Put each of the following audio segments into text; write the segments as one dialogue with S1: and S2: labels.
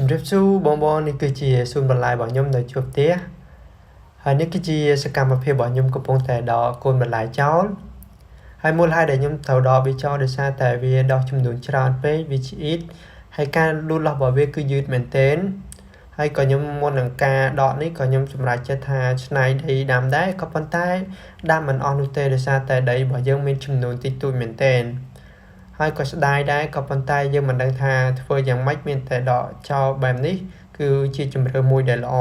S1: ជំរាបសួរបងប្អូននេះគឺជាសួនបន្លែរបស់ខ្ញុំនៅជួបផ្ទះហើយនេះគឺជាសកម្មភាពរបស់ខ្ញុំកំពុងតែដកកូនបន្លែចោលហើយមូលហេតុដែលខ្ញុំត្រូវដកវាចោលដោយសារតែវាដកចំនួនច្រើនពេកវាឆ្អៀតហើយការលូតលាស់របស់វាគឺយឺតមែនទែនហើយក៏ខ្ញុំមុននឹងការដកនេះក៏ខ្ញុំសម្រេចចិត្តថាឆ្នៃដីដាំដែរក៏ប៉ុន្តែដាំមិនអស់នោះទេដោយសារតែដីរបស់យើងមានចំនួនតិចតួចមែនទែនហើយក៏ស្ដាយដែរក៏ប៉ុន្តែយើងមិនដឹងថាធ្វើយ៉ាងម៉េចមានតែដកចោលបែបនេះគឺជាជំរឿមួយដែលល្អ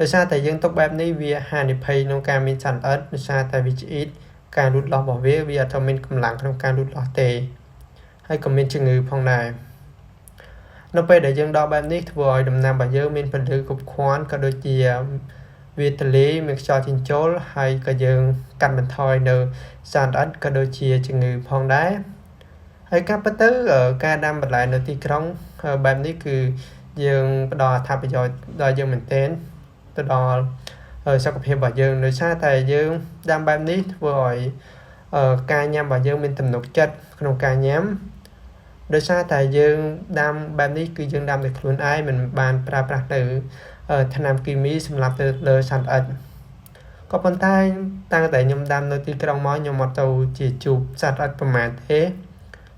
S1: ដោយសារតែយើងទុកបែបនេះវាហានិភ័យក្នុងការមានសត្វល្អិតដោយសារតែវាឆ្អៀតការលូតលាស់របស់វាអត់មានកម្លាំងក្នុងការលូតលាស់ទេហើយក៏មានជំងឺផងដែរនៅពេលដែលយើងដកបែបនេះធ្វើឲ្យដំណាំរបស់យើងមានពន្លឺគ្រប់គ្រាន់ក៏ដូចជាវាទលេមានខ្យល់ចេញចូលហើយក៏យើងកាត់បន្ថយនៅសត្វល្អិតក៏ដូចជាជំងឺផងដែរហើយការពិតទៅការដាំបន្លែនៅទីក្រុងបែបនេះគឺយើងផ្ដល់អត្ថប្រយោជន៍ដល់យើងមែនទែនទៅដល់សុខភាពរបស់យើងដោយសារតែយើងដាំបែបនេះធ្វើឲ្យការញ៉ាំរបស់យើងមានទំនុកចិត្តក្នុងការញ៉ាំដោយសារតែយើងដាំបែបនេះគឺយើងដាំដោយខ្លួនឯងមិនបានប្រើប្រាស់ទៅថ្នាំគីមីសម្រាប់ទៅលើសត្វល្អិតក៏ប៉ុន្តែតាំងតែខ្ញុំដាំនៅទីក្រុងមកខ្ញុំអត់ទៅជាជួបសត្វល្អិតប្រហែលទេ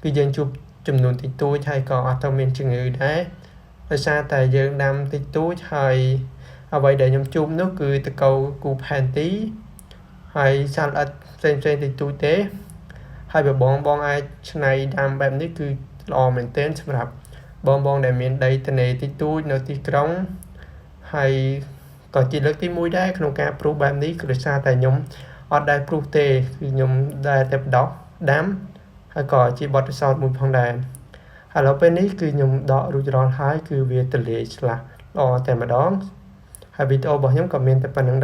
S1: គឺយើងជួបចំនួនតិចតួចហើយក៏អត់ទៅមានជំងឺដែរដោយសារតែយើងដាំតិចតួចហើយអ្វីដែលខ្ញុំជួបនោះគឺតកូវគូផែនទីហើយសត្វល្អិតផ្សេងៗតិចតួចទេហើយបងអាចឆ្នៃដាំបែបនេះគឺល្អមែនទែនសម្រាប់បងដែលមានដីធ្នេតិចតួចនៅទីក្រុងហើយក៏ជាលើកទី1ដែរក្នុងការព្រុសបែបនេះគឺដោយសារតែខ្ញុំអត់ដែលព្រុសទេគឺខ្ញុំដែលតែបដោះដាំហើយក៏ជាបទពិសោធន៍មួយផងដែរឥឡូវពេលនេះគឺខ្ញុំដករួចរាល់ហើយគឺវាទលាយឆ្លាស់ល្អតែម្ដងហើយវីដេអូរបស់ខ្ញុំក៏មានតែប៉ុណ្្នឹង